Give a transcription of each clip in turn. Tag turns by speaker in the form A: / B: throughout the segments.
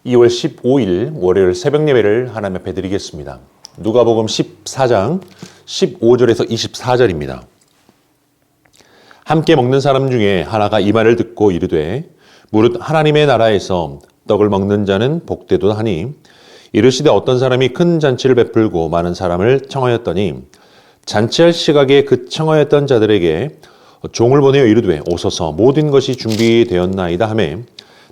A: 2월 15일 월요일 새벽 예배를 하나님 앞에 드리겠습니다. 누가복음 14장 15절에서 24절입니다. 함께 먹는 사람 중에 하나가 이 말을 듣고 이르되 무릇 하나님의 나라에서 떡을 먹는 자는 복되도다 하니 이르시되 어떤 사람이 큰 잔치를 베풀고 많은 사람을 청하였더니 잔치할 시각에 그 청하였던 자들에게 종을 보내어 이르되 오소서 모든 것이 준비되었나이다 하매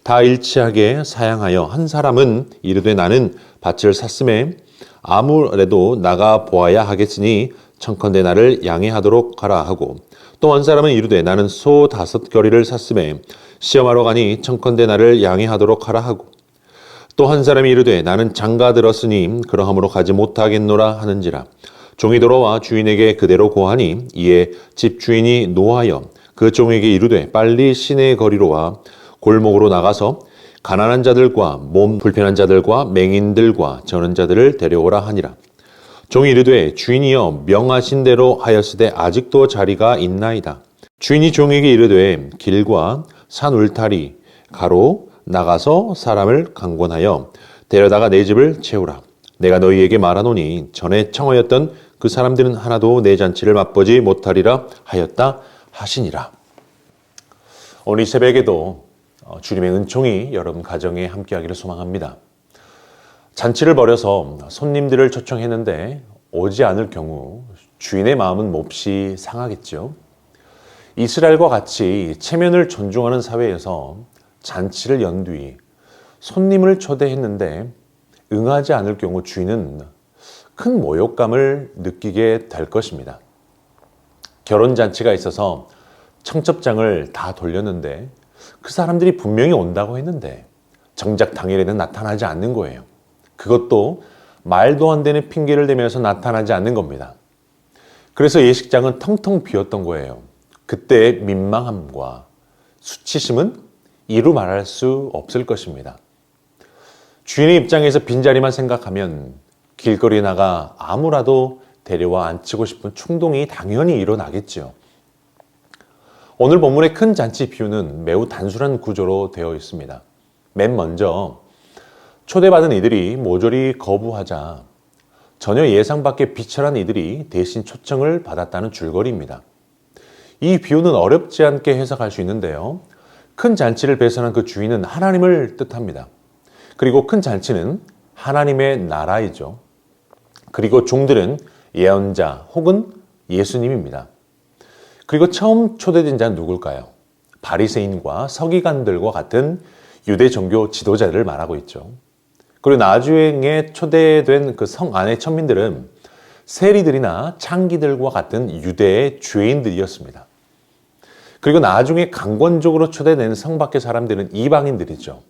A: 다 일치하게 사양하여 한 사람은 이르되 나는 밭을 샀음에 아무래도 나가 보아야 하겠으니 청컨대 나를 양해하도록 하라 하고 또 한 사람은 이르되 나는 소 5 샀음에 시험하러 가니 청컨대 나를 양해하도록 하라 하고 또 한 사람이 이르되 나는 장가 들었으니 그러함으로 가지 못하겠노라 하는지라 종이 돌아와 주인에게 그대로 고하니 이에 집 주인이 노하여 그 종에게 이르되 빨리 시내 거리로 와 골목으로 나가서 가난한 자들과 몸 불편한 자들과 맹인들과 저는 자들을 데려오라 하니라. 종이 이르되 주인이여 명하신 대로 하였으되 아직도 자리가 있나이다. 주인이 종에게 이르되 길과 산 울타리 가로 나가서 사람을 강권하여 데려다가 내 집을 채우라. 내가 너희에게 말하노니 전에 청하였던 그 사람들은 하나도 내 잔치를 맛보지 못하리라 하였다 하시니라. 오늘 이 새벽에도 주님의 은총이 여러분 가정에 함께하기를 소망합니다. 잔치를 벌여서 손님들을 초청했는데 오지 않을 경우 주인의 마음은 몹시 상하겠죠. 이스라엘과 같이 체면을 존중하는 사회에서 잔치를 연 뒤 손님을 초대했는데 응하지 않을 경우 주인은 큰 모욕감을 느끼게 될 것입니다. 결혼잔치가 있어서 청첩장을 다 돌렸는데 그 사람들이 분명히 온다고 했는데 정작 당일에는 나타나지 않는 거예요. 그것도 말도 안 되는 핑계를 대면서 나타나지 않는 겁니다. 그래서 예식장은 텅텅 비었던 거예요. 그때의 민망함과 수치심은 이루 말할 수 없을 것입니다. 주인의 입장에서 빈자리만 생각하면 길거리에 나가 아무라도 데려와 앉히고 싶은 충동이 당연히 일어나겠죠. 오늘 본문의 큰 잔치 비유는 매우 단순한 구조로 되어 있습니다. 맨 먼저 초대받은 이들이 모조리 거부하자 전혀 예상 밖의 비천한 이들이 대신 초청을 받았다는 줄거리입니다. 이 비유는 어렵지 않게 해석할 수 있는데요. 큰 잔치를 배선한 그 주인은 하나님을 뜻합니다. 그리고 큰 잔치는 하나님의 나라이죠. 그리고 종들은 예언자 혹은 예수님입니다. 그리고 처음 초대된 자는 누굴까요? 바리새인과 서기관들과 같은 유대 종교 지도자들을 말하고 있죠. 그리고 나중에 초대된 그 성 안의 천민들은 세리들이나 창기들과 같은 유대의 죄인들이었습니다. 그리고 나중에 강권적으로 초대된 성 밖의 사람들은 이방인들이죠.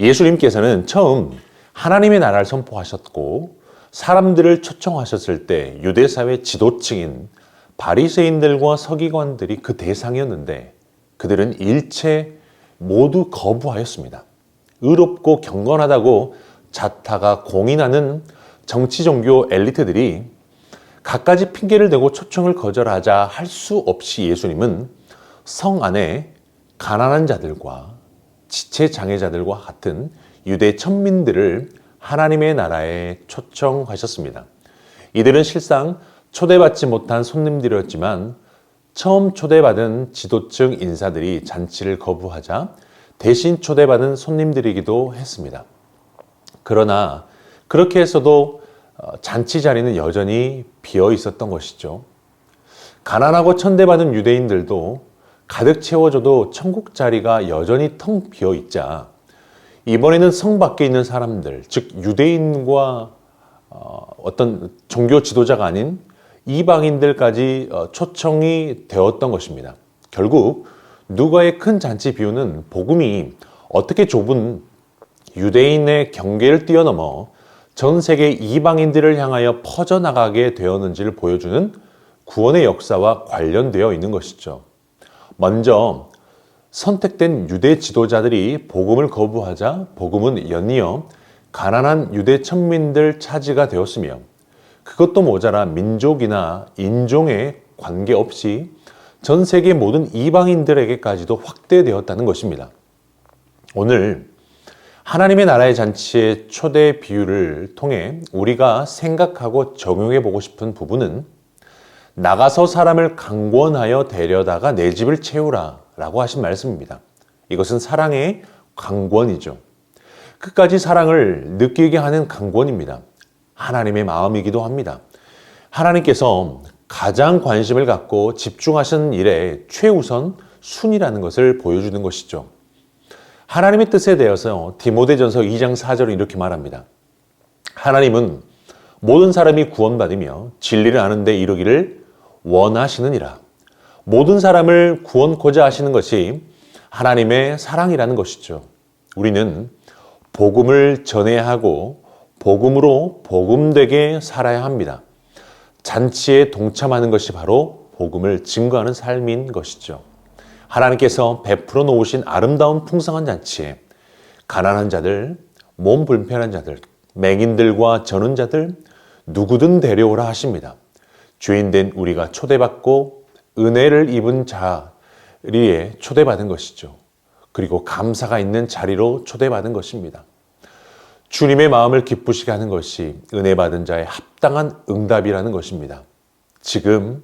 A: 예수님께서는 처음 하나님의 나라를 선포하셨고 사람들을 초청하셨을 때 유대사회 지도층인 바리새인들과 서기관들이 그 대상이었는데 그들은 일체 모두 거부하였습니다. 의롭고 경건하다고 자타가 공인하는 정치 종교 엘리트들이 갖가지 핑계를 대고 초청을 거절하자 할 수 없이 예수님은 성 안에 가난한 자들과 지체 장애자들과 같은 유대 천민들을 하나님의 나라에 초청하셨습니다. 이들은 실상 초대받지 못한 손님들이었지만 처음 초대받은 지도층 인사들이 잔치를 거부하자 대신 초대받은 손님들이기도 했습니다. 그러나 그렇게 해서도 잔치 자리는 여전히 비어 있었던 것이죠. 가난하고 천대받은 유대인들도 가득 채워져도 천국 자리가 여전히 텅 비어 있자 이번에는 성 밖에 있는 사람들, 즉 유대인과 어떤 종교 지도자가 아닌 이방인들까지 초청이 되었던 것입니다. 결국 누가의 큰 잔치 비유는 복음이 어떻게 좁은 유대인의 경계를 뛰어넘어 전 세계 이방인들을 향하여 퍼져나가게 되었는지를 보여주는 구원의 역사와 관련되어 있는 것이죠. 먼저 선택된 유대 지도자들이 복음을 거부하자 복음은 연이어 가난한 유대 천민들 차지가 되었으며 그것도 모자라 민족이나 인종에 관계없이 전 세계 모든 이방인들에게까지도 확대되었다는 것입니다. 오늘 하나님의 나라의 잔치의 초대 비유를 통해 우리가 생각하고 적용해 보고 싶은 부분은 나가서 사람을 강권하여 데려다가 내 집을 채우라 라고 하신 말씀입니다. 이것은 사랑의 강권이죠. 끝까지 사랑을 느끼게 하는 강권입니다. 하나님의 마음이기도 합니다. 하나님께서 가장 관심을 갖고 집중하시는 일에 최우선 순위라는 것을 보여주는 것이죠. 하나님의 뜻에 대해서 디모데전서 2장 4절은 이렇게 말합니다. 하나님은 모든 사람이 구원받으며 진리를 아는 데 이르기를 원하시느니라. 모든 사람을 구원코자 하시는 것이 하나님의 사랑이라는 것이죠. 우리는 복음을 전해야 하고 복음으로 복음되게 살아야 합니다. 잔치에 동참하는 것이 바로 복음을 증거하는 삶인 것이죠. 하나님께서 베풀어 놓으신 아름다운 풍성한 잔치에 가난한 자들, 몸 불편한 자들, 맹인들과 저는 자들 누구든 데려오라 하십니다. 죄인된 우리가 초대받고 은혜를 입은 자리에 초대받은 것이죠. 그리고 감사가 있는 자리로 초대받은 것입니다. 주님의 마음을 기쁘시게 하는 것이 은혜 받은 자의 합당한 응답이라는 것입니다. 지금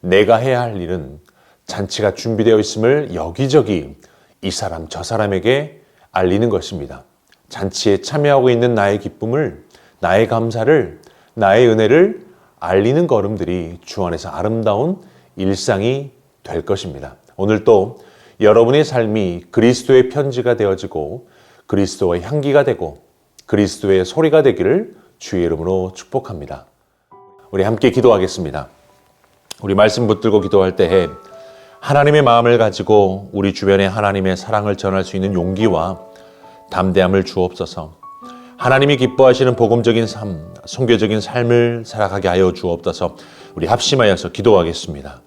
A: 내가 해야 할 일은 잔치가 준비되어 있음을 여기저기 이 사람 저 사람에게 알리는 것입니다. 잔치에 참여하고 있는 나의 기쁨을, 나의 감사를, 나의 은혜를 알리는 걸음들이 주 안에서 아름다운 일상이 될 것입니다. 오늘도 여러분의 삶이 그리스도의 편지가 되어지고 그리스도의 향기가 되고 그리스도의 소리가 되기를 주의 이름으로 축복합니다. 우리 함께 기도하겠습니다. 우리 말씀 붙들고 기도할 때에 하나님의 마음을 가지고 우리 주변에 하나님의 사랑을 전할 수 있는 용기와 담대함을 주옵소서. 하나님이 기뻐하시는 복음적인 삶, 선교적인 삶을 살아가게 하여 주옵소서. 우리 합심하여서 기도하겠습니다.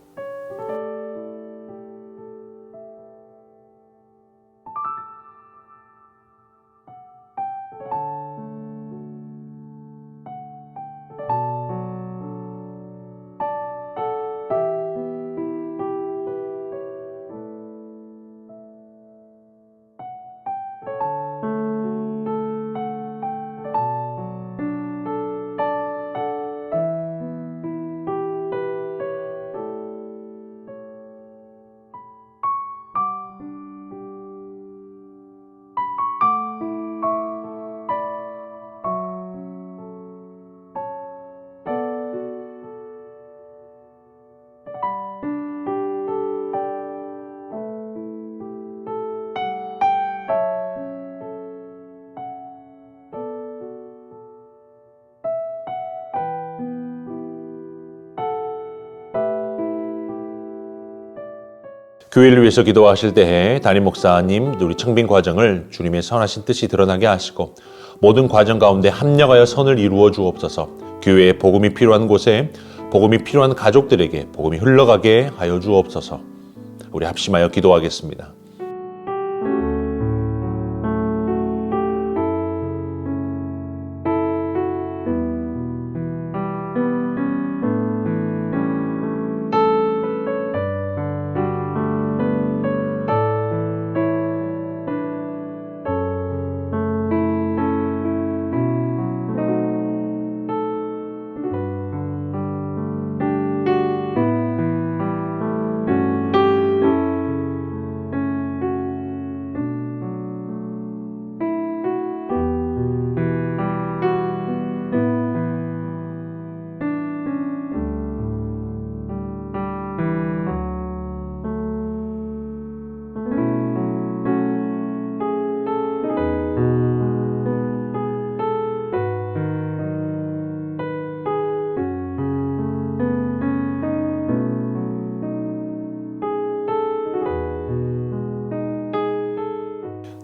A: 교회를 위해서 기도하실 때에 담임 목사님, 우리 청빙 과정을 주님의 선하신 뜻이 드러나게 하시고 모든 과정 가운데 합력하여 선을 이루어 주옵소서. 교회에 복음이 필요한 곳에 복음이 필요한 가족들에게 복음이 흘러가게 하여 주옵소서. 우리 합심하여 기도하겠습니다.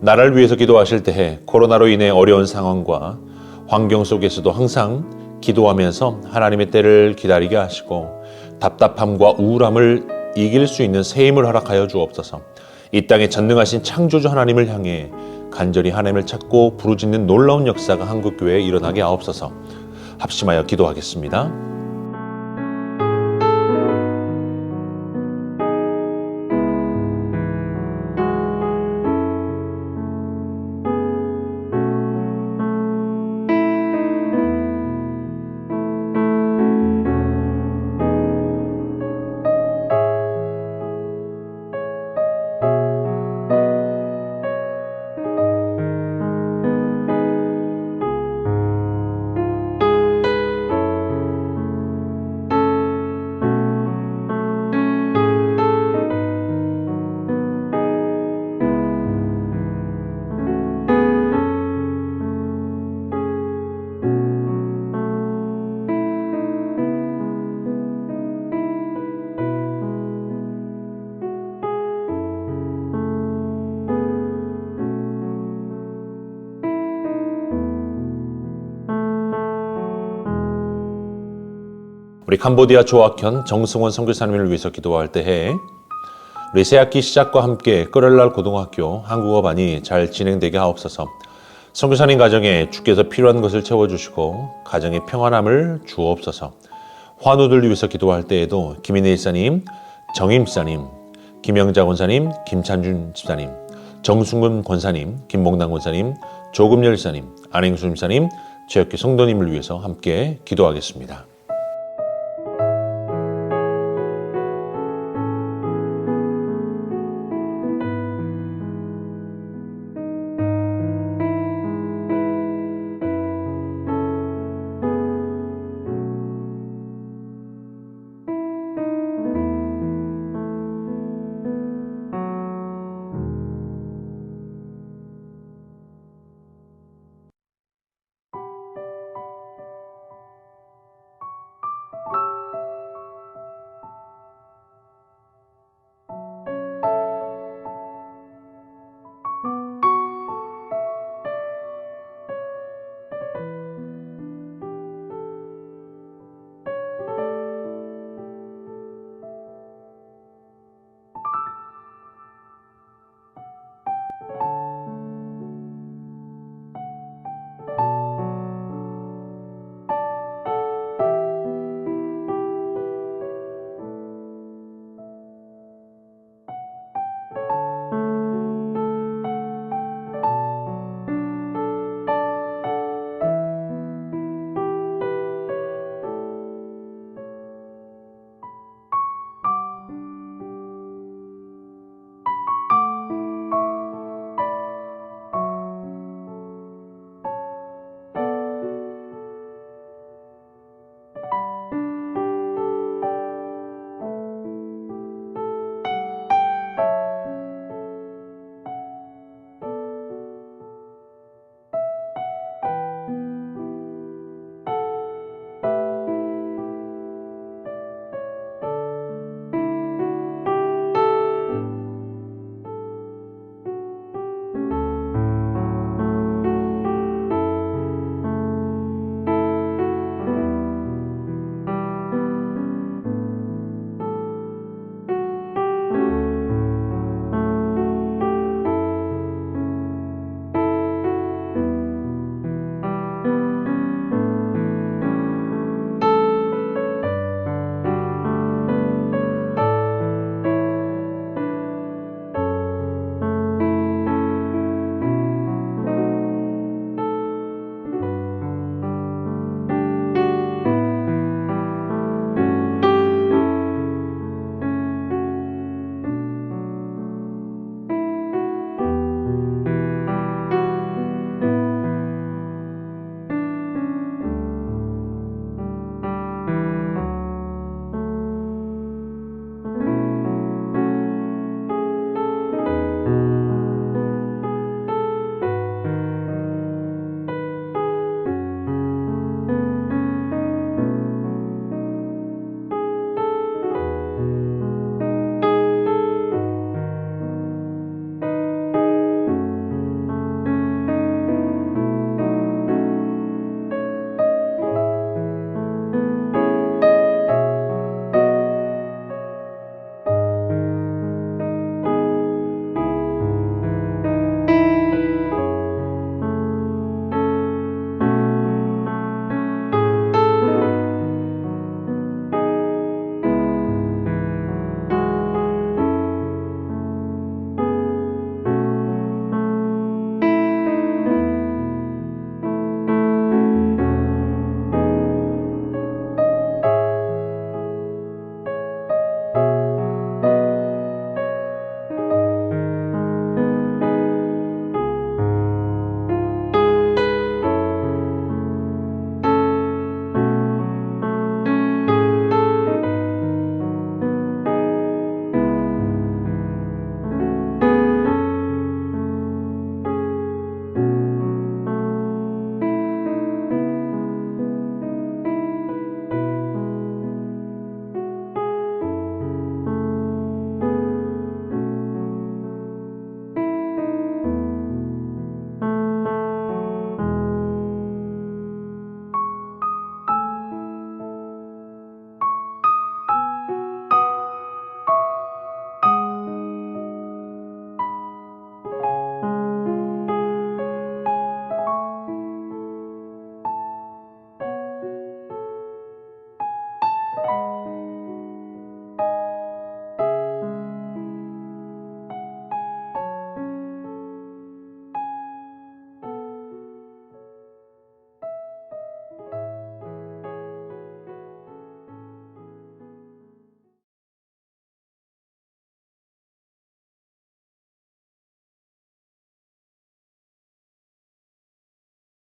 A: 나라를 위해서 기도하실 때에 코로나로 인해 어려운 상황과 환경 속에서도 항상 기도하면서 하나님의 때를 기다리게 하시고 답답함과 우울함을 이길 수 있는 새 힘을 허락하여 주옵소서. 이 땅에 전능하신 창조주 하나님을 향해 간절히 하나님을 찾고 부르짖는 놀라운 역사가 한국교회에 일어나게 하옵소서. 합심하여 기도하겠습니다. 우리 캄보디아 조학현 정승원 선교사님을 위해서 기도할 때에 우리 새학기 시작과 함께 끄랄날 고등학교 한국어반이 잘 진행되게 하옵소서. 선교사님 가정에 주께서 필요한 것을 채워주시고 가정의 평안함을 주옵소서. 환우들 위해서 기도할 때에도 김인혜 일사님, 정임 집사님, 김영자 권사님, 김찬준 집사님, 정순금 권사님, 김봉당 권사님, 조금열 집사님, 안행수 집사님, 제역기 성도님을 위해서 함께 기도하겠습니다.